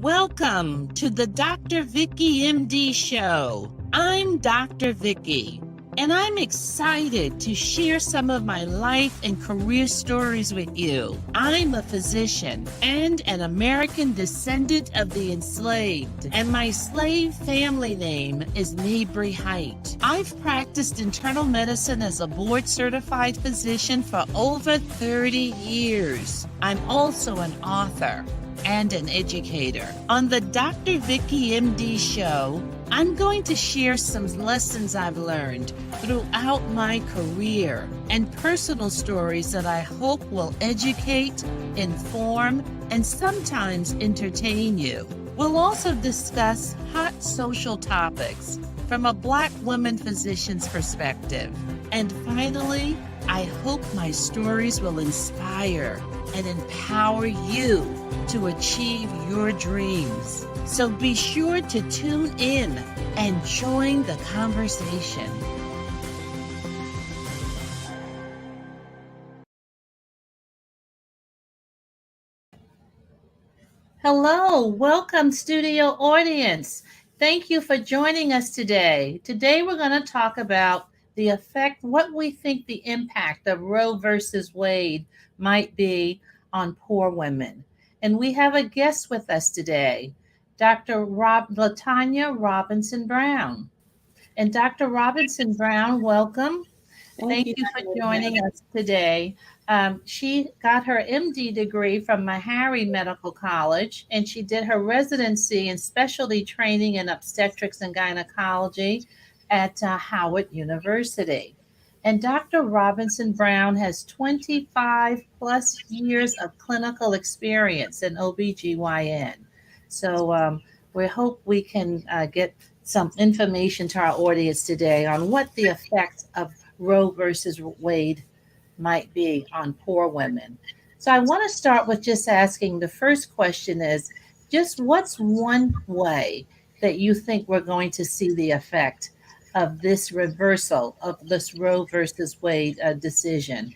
Welcome to the Dr. Vicky MD Show. I'm Dr. Vicky, and I'm excited to share some of my life and career stories with you. I'm a physician and an American descendant of the enslaved, and my slave family name is Mabry Height. I've practiced internal medicine as a board-certified physician for over 30 years. I'm also an author and an educator. On the Dr. Vicky MD Show, I'm going to share some lessons I've learned throughout my career and personal stories that I hope will educate, inform, and sometimes entertain you. We'll also discuss hot social topics from a Black woman physician's perspective. And finally, I hope my stories will inspire and empower you to achieve your dreams. So be sure to tune in and join the conversation. Hello, welcome studio audience. Thank you for joining us today. Today we're going to talk about the effect, what we think the impact of Roe versus Wade might be on poor women. And we have a guest with us today, Dr. Latanya Robinson Brown. And Dr. Robinson Brown, welcome. Thank you for joining us today. She got her MD degree from Meharry Medical College, and she did her residency and specialty training in obstetrics and gynecology at Howard University. And Dr. Robinson Brown has 25 plus years of clinical experience in OBGYN. So we hope we can get some information to our audience today on what the effects of Roe versus Wade might be on poor women. So I want to start with just asking, the first question is, just what's one way that you think we're going to see the effect of this reversal of this Roe versus Wade decision?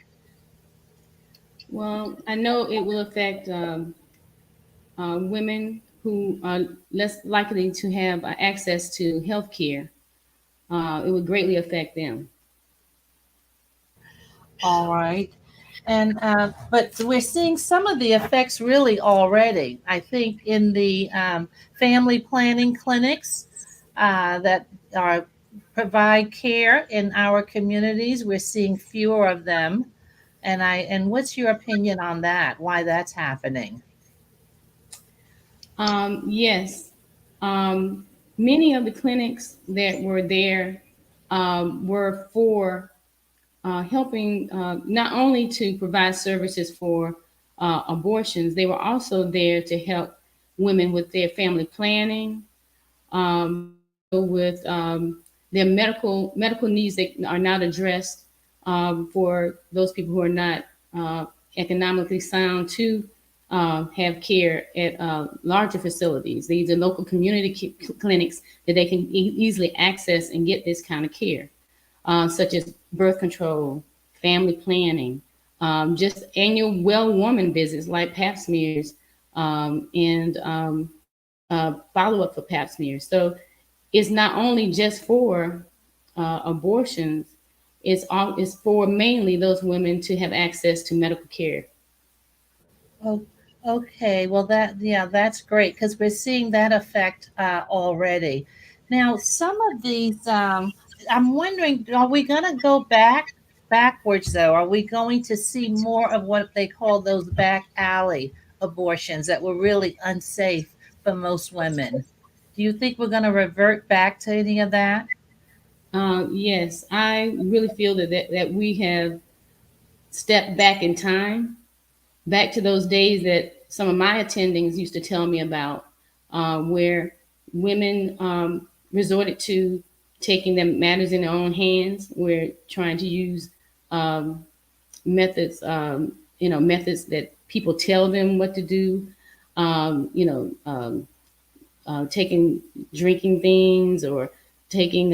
Well, I know it will affect women who are less likely to have access to health care. It would greatly affect them. All right. And but we're seeing some of the effects really already. I think in the family planning clinics that are provide care in our communities, we're seeing fewer of them. And what's your opinion on that? Why that's happening? Yes, many of the clinics that were there were for helping not only to provide services for abortions, they were also there to help women with their family planning, with their medical needs that are not addressed for those people who are not economically sound to have care at larger facilities. These are local community clinics that they can easily access and get this kind of care, such as birth control, family planning, just annual well woman visits like pap smears, and follow up for pap smears. So it's not only just for abortions, it's for mainly those women to have access to medical care. Oh, okay. Well, that's great because we're seeing that effect already. Now, some of these, I'm wondering, are we going to go backwards though? Are we going to see more of what they call those back alley abortions that were really unsafe for most women? Do you think we're going to revert back to any of that? Yes, I really feel that we have stepped back in time, back to those days that some of my attendings used to tell me about, where women resorted to taking their matters in their own hands. We're trying to use methods, methods that people tell them what to do. Um, you know, um, taking drinking things or taking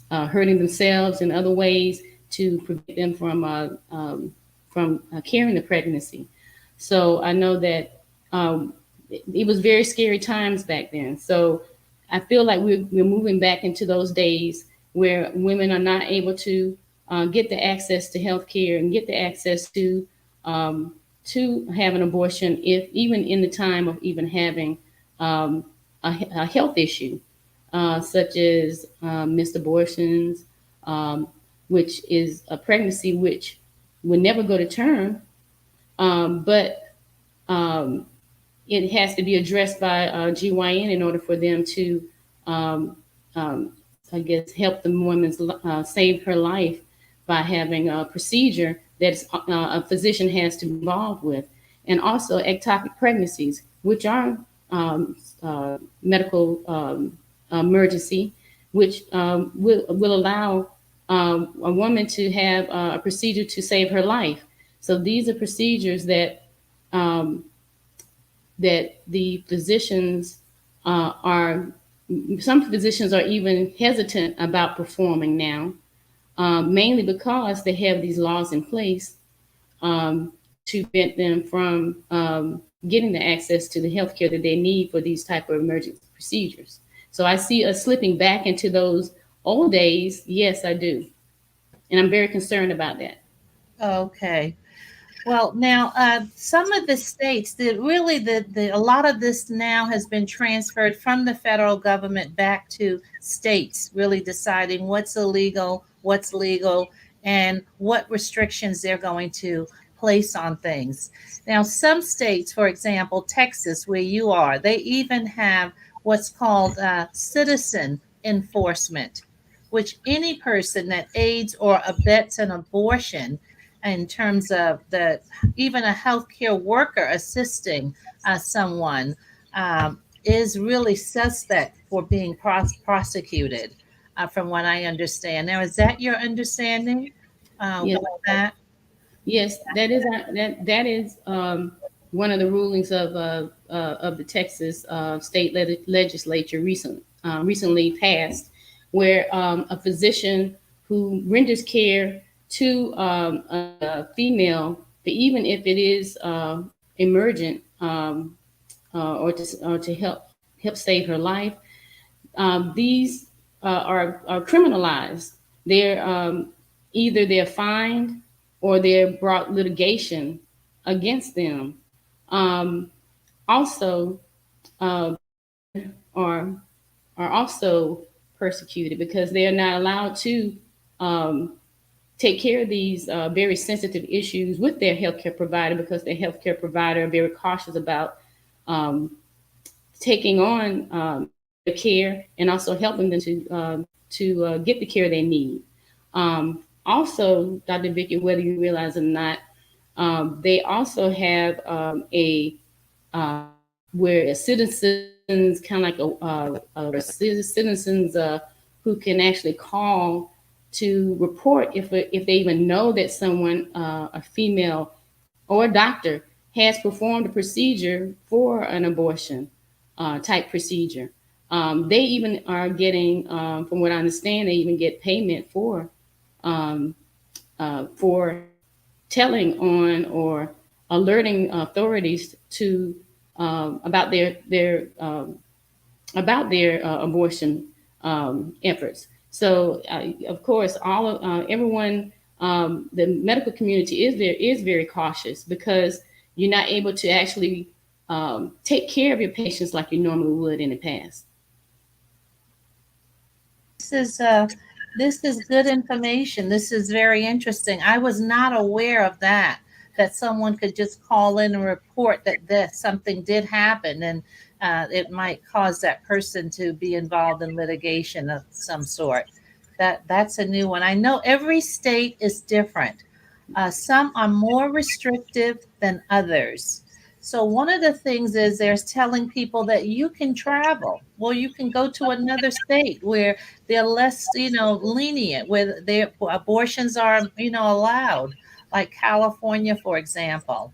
hurting themselves in other ways to prevent them from carrying the pregnancy. So I know that it was very scary times back then. So I feel like we're moving back into those days where women are not able to get the access to health care and get the access to have an abortion, if even in the time of even having um, a health issue, such as missed abortions, um, which is a pregnancy which would never go to term, but um, it has to be addressed by GYN in order for them to, um, I guess, help the woman's save her life by having a procedure that a physician has to be involved with, and also ectopic pregnancies, which are medical emergency, which will allow a woman to have a procedure to save her life. So these are procedures um, that the physicians are, some physicians are even hesitant about performing now, mainly because they have these laws in place to prevent them from getting the access to the health care that they need for these type of emergency procedures. So I see us slipping back into those old days. Yes, I do. And I'm very concerned about that. Okay. Well, now some of the states that really a lot of this now has been transferred from the federal government back to states, really deciding what's illegal, what's legal, and what restrictions they're going to place on things. Now, some states, for example, Texas, where you are, they even have what's called citizen enforcement, which any person that aids or abets an abortion, in terms of the even a healthcare worker assisting someone, is really suspect for being prosecuted, from what I understand. Now, is that your understanding Yes, with that? yes, that is one of the rulings of the Texas state legislature recently passed, where a physician who renders care to a female, but even if it is emergent, or to help save her life, these are criminalized. They're either they're fined or they're brought litigation against them. Um, also, are are also persecuted because they are not allowed to um, take care of these very sensitive issues with their healthcare provider, because their healthcare provider are very cautious about um, taking on the care and also helping them to get the care they need. Also, Dr. Vicky, whether you realize it or not, they also have a where a citizens, kind of like citizens who can actually call to report if they even know that someone, a female or a doctor, has performed a procedure for an abortion type procedure. They even are getting, from what I understand, they even get payment um, for telling on or alerting authorities to about their abortion efforts. So, of course, all of everyone, the medical community is very cautious, because you're not able to actually take care of your patients like you normally would in the past. This is this is good information. This is very interesting. I was not aware of that. That someone could just call in and report that something did happen, and it might cause that person to be involved in litigation of some sort. That's a new one. I know every state is different. Some are more restrictive than others. So one of the things is there's telling people that you can travel. Well, you can go to another state where they're less, lenient, where their abortions are, allowed, like California, for example.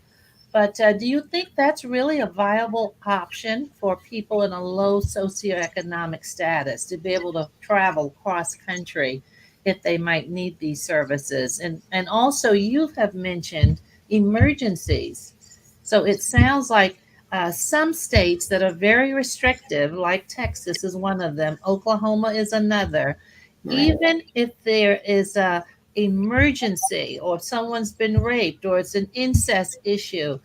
But do you think that's really a viable option for people in a low socioeconomic status to be able to travel cross country if they might need these services? And also, you have mentioned emergencies. So it sounds like Some states that are very restrictive, like Texas is one of them, Oklahoma is another. Right. Even if there is a emergency or someone's been raped or it's an incest issue,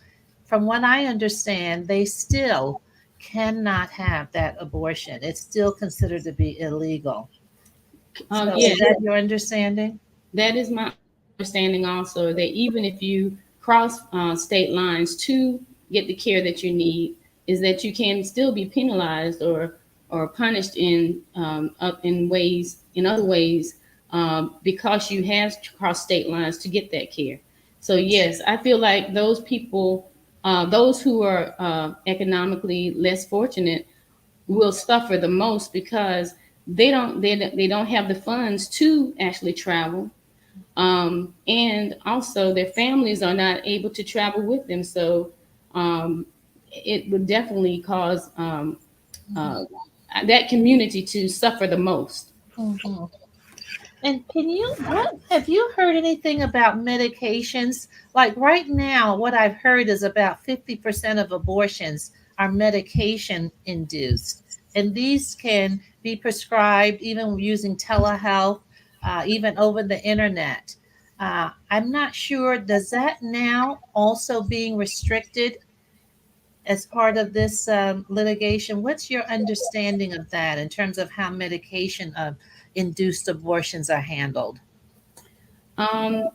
from what I understand, they still cannot have that abortion. It's still considered to be illegal. So Yeah, is that your understanding? that is my understanding also, that even if you cross state lines to get the care that you need, is that you can still be penalized or punished in up in ways in other ways because you have crossed state lines to get that care. So yes, I feel like those people, those who are economically less fortunate, will suffer the most because they don't have the funds to actually travel, and also their families are not able to travel with them. So um, it would definitely cause uh, that community to suffer the most. Mhm. And can you, what have you heard anything about medications? Like right now, what I've heard is about 50% of abortions are medication induced. And these can be prescribed even using telehealth, even over the internet. I'm not sure, does that now also being restricted as part of this litigation? What's your understanding of that in terms of how medication induced abortions are handled? Um,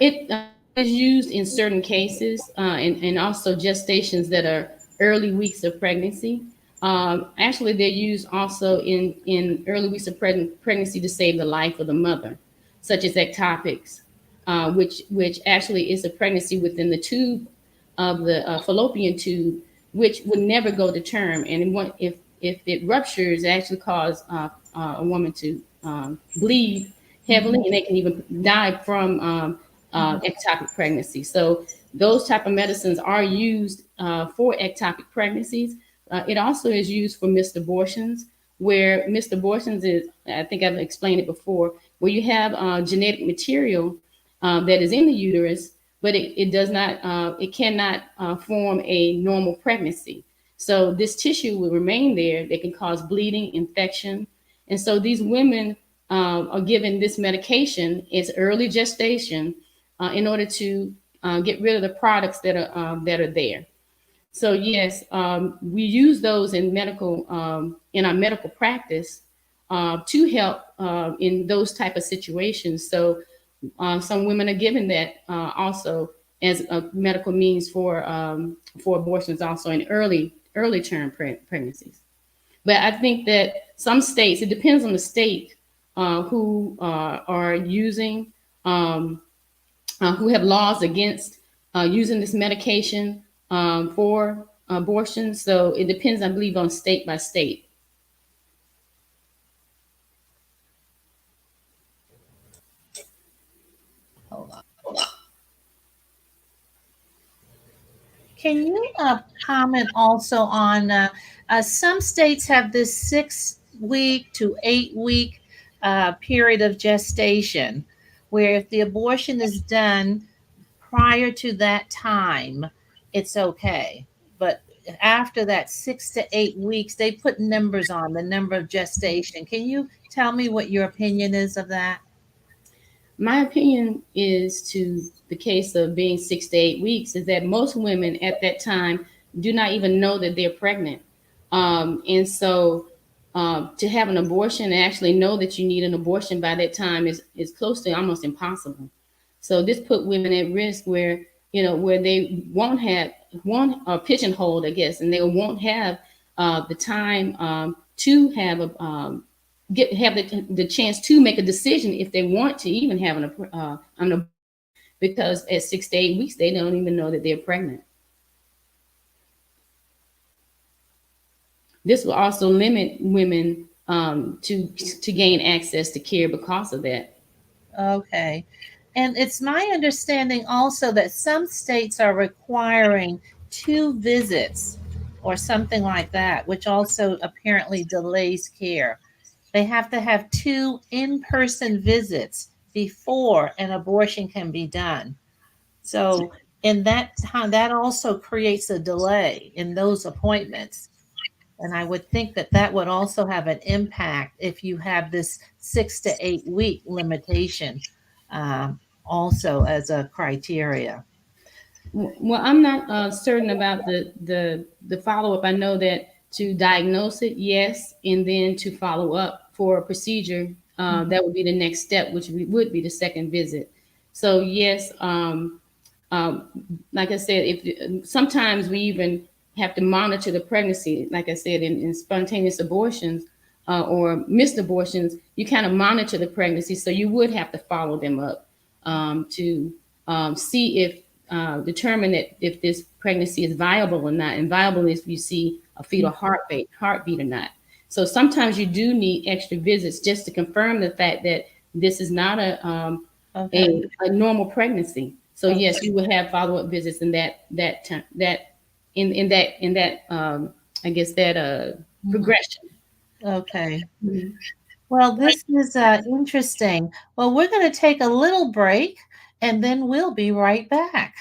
it is used in certain cases, and also gestations that are early weeks of pregnancy. Actually, they're used also in early weeks of pregnancy to save the life of the mother, such as ectopics, which actually is a pregnancy within the tube of the fallopian tube, which would never go to term. And if it ruptures, it actually cause a woman to bleed heavily, and they can even die from ectopic pregnancy. So those type of medicines are used for ectopic pregnancies. It also is used for missed abortions, where missed abortions is, I think I've explained it before, where you have genetic material that is in the uterus, but it does not, it cannot form a normal pregnancy. So this tissue will remain there. They can cause bleeding, infection. And so these women are given this medication. It's early gestation in order to get rid of the products that are there. So yes, we use those in our medical practice to help in those type of situations. So some women are given that also as a medical means for abortions, also in early term pregnancies. But I think that some states, it depends on the state who are using, who have laws against using this medication for abortion. So it depends, I believe, on state by state. Hold on. Can you comment also on some states have this 6 week to 8 week period of gestation, where if the abortion is done prior to that time, it's okay. But after that 6 to 8 weeks, they put numbers on the number of gestation. Can you tell me what your opinion is of that? My opinion is to the case of being 6 to 8 weeks is that most women at that time do not even know that they're pregnant. And so to have an abortion and actually know that you need an abortion by that time is close to almost impossible. So this put women at risk where, where they won't have one pigeonholed, I guess, and they won't have the time to have a have the chance to make a decision if they want to even have an abortion, because at 6 to 8 weeks they don't even know that they're pregnant. This will also limit women to gain access to care because of that. Okay. And it's my understanding also that some states are requiring 2 visits or something like that, which also apparently delays care. They have to have 2 in-person visits before an abortion can be done. So And that time, that also creates a delay in those appointments. And I would think that that would also have an impact if you have this 6 to 8 week limitation, also as a criteria. Well, I'm not certain about the follow up. I know that to diagnose it, yes, and then to follow up for a procedure, that would be the next step, which would be the second visit. So yes, um, like I said, if sometimes we even have to monitor the pregnancy, like I said, in spontaneous abortions or missed abortions, you kind of monitor the pregnancy, so you would have to follow them up to see if determine that if this pregnancy is viable or not. And viable is if you see a fetal heartbeat or not. So sometimes you do need extra visits just to confirm the fact that this is not Okay. a normal pregnancy. So Okay. yes, you would have follow up visits in that time that in that I guess that progression. Okay. Mhm. Well, this is interesting. Well, we're going to take a little break and then we'll be right back.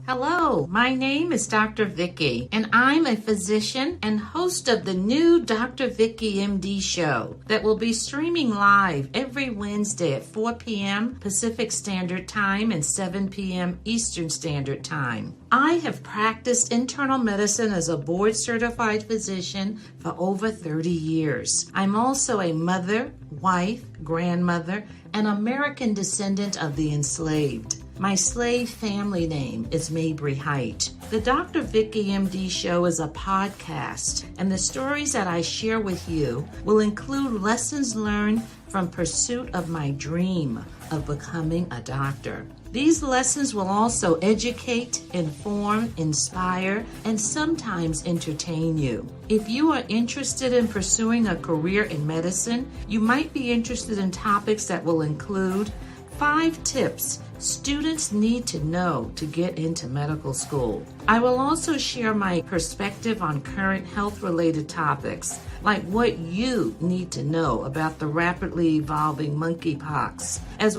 Hello, my name is Dr. Vicky, and I'm a physician and host of the new Dr. Vicky MD show that will be streaming live every Wednesday at 4 p.m. Pacific Standard Time and 7 p.m. Eastern Standard Time. I have practiced internal medicine as a board certified physician for over 30 years. I'm also a mother, wife, grandmother, and American descendant of the enslaved. My slave family name is Mabry Height. The Dr. Vicky MD show is a podcast, and the stories that I share with you will include lessons learned from pursuit of my dream of becoming a doctor. These lessons will also educate, inform, inspire, and sometimes entertain you. If you are interested in pursuing a career in medicine, you might be interested in topics that will include 5 tips students need to know to get into medical school. I will also share my perspective on current health-related topics, like what you need to know about the rapidly evolving monkeypox, as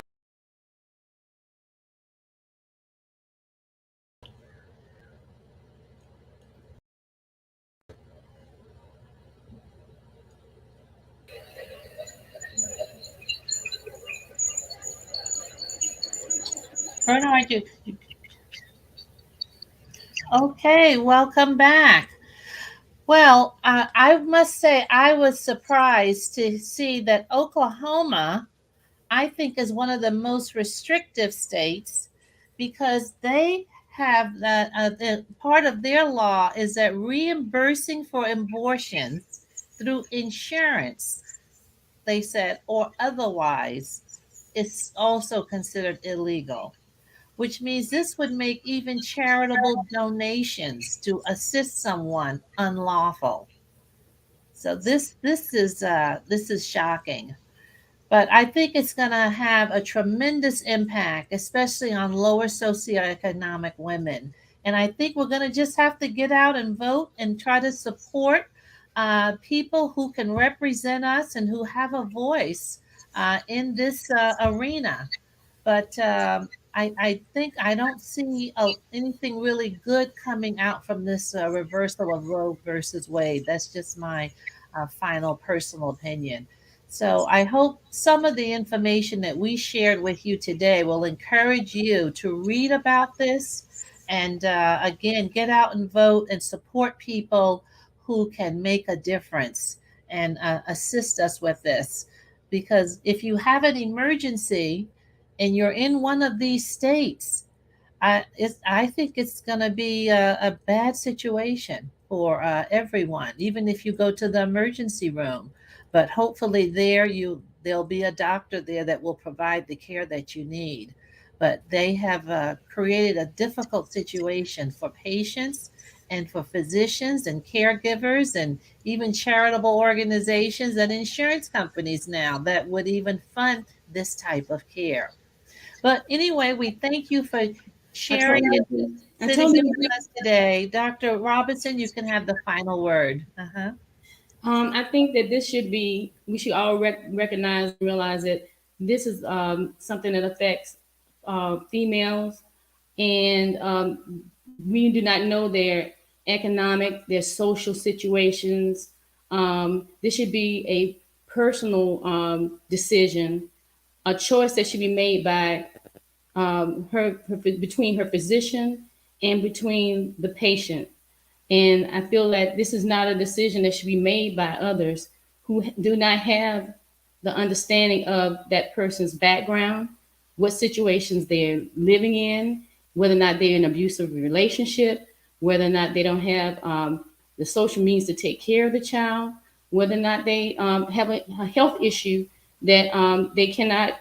Bernard, okay, welcome back. Well, I must say I was surprised to see that Oklahoma, I think, is one of the most restrictive states because they have the part of their law is that reimbursing for abortions through insurance, they said, or otherwise, is also considered illegal, which means this would make even charitable donations to assist someone unlawful. So this is shocking. But I think it's going to have a tremendous impact, especially on lower socioeconomic women. And I think we're going to just have to get out and vote and try to support people who can represent us and who have a voice in this arena. But I think I don't see anything really good coming out from this reversal of Roe versus Wade. That's just my final personal opinion. So I hope some of the information that we shared with you today will encourage you to read about this and again, get out and vote and support people who can make a difference and assist us with this. Because if you have an emergency, and you're in one of these states, I think it's going to be a bad situation for everyone, even if you go to the emergency room. But hopefully, there'll be a doctor there that will provide the care that you need. But they have created a difficult situation for patients and for physicians and caregivers and even charitable organizations and insurance companies now that would even fund this type of care. But anyway, we thank you for I sharing totally and agree. I sitting totally in with agree. us today. Dr. Robinson, you can have the final word. Uh-huh. I think that we should all recognize and realize that this is something that affects females, and we do not know their economic, their social situations. This should be a personal decision, a choice that should be made by her between her physician and between the patient. And I feel that this is not a decision that should be made by others who do not have the understanding of that person's background, what situations they're living in, whether or not they're in an abusive relationship, whether or not they don't have the social means to take care of the child, whether or not they have a health issue that they cannot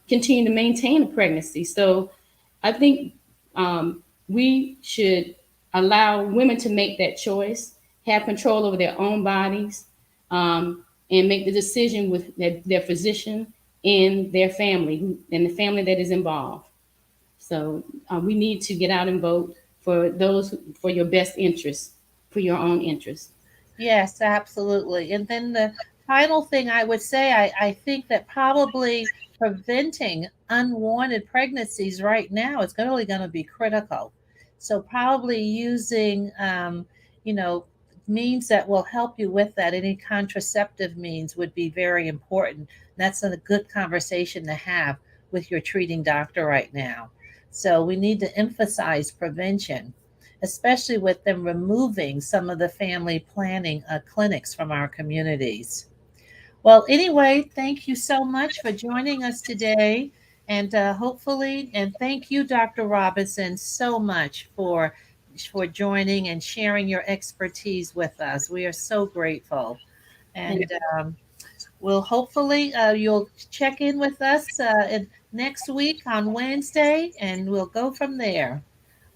continue to maintain a pregnancy. So I think we should allow women to make that choice, have control over their own bodies, and make the decision with their physician and their family and the family that is involved. So we need to get out and vote for those for your best interests, for your own interests. Yes, absolutely. And then the final thing I would say, I think that probably preventing unwanted pregnancies right now is really going to be critical So probably using, you know, means that will help you with that. Any contraceptive means would be very important. That's a good conversation to have with your treating doctor right now. So we need to emphasize prevention, especially with them removing some of the family planning clinics from our communities. Well, anyway, thank you so much for joining us today. And hopefully, and thank you, Dr. Robinson, so much for joining and sharing your expertise with us. We are so grateful. Thank And we'll hopefully you'll check in with us next week on Wednesday, and we'll go from there.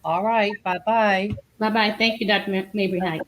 All right. Bye bye. Bye bye. Thank you, Dr. Mabry Height.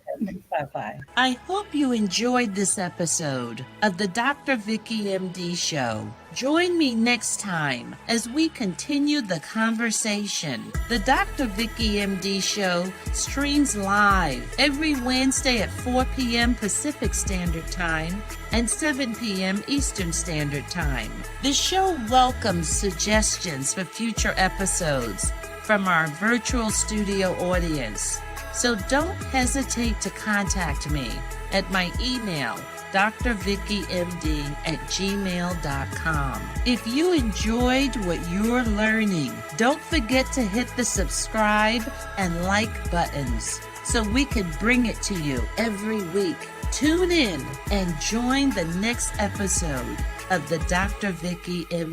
Bye bye. I hope you enjoyed this episode of the Dr. Vicky MD Show. Join me next time as we continue the conversation. The Dr. Vicky MD Show streams live every Wednesday at 4 p.m. Pacific Standard Time and 7 p.m. Eastern Standard Time. The show welcomes suggestions for future episodes from our virtual studio audience. So don't hesitate to contact me at my email, drvickymd@gmail.com. If you enjoyed what you're learning, don't forget to hit the subscribe and like buttons so we can bring it to you every week. Tune in and join the next episode of the Dr. Vicky MD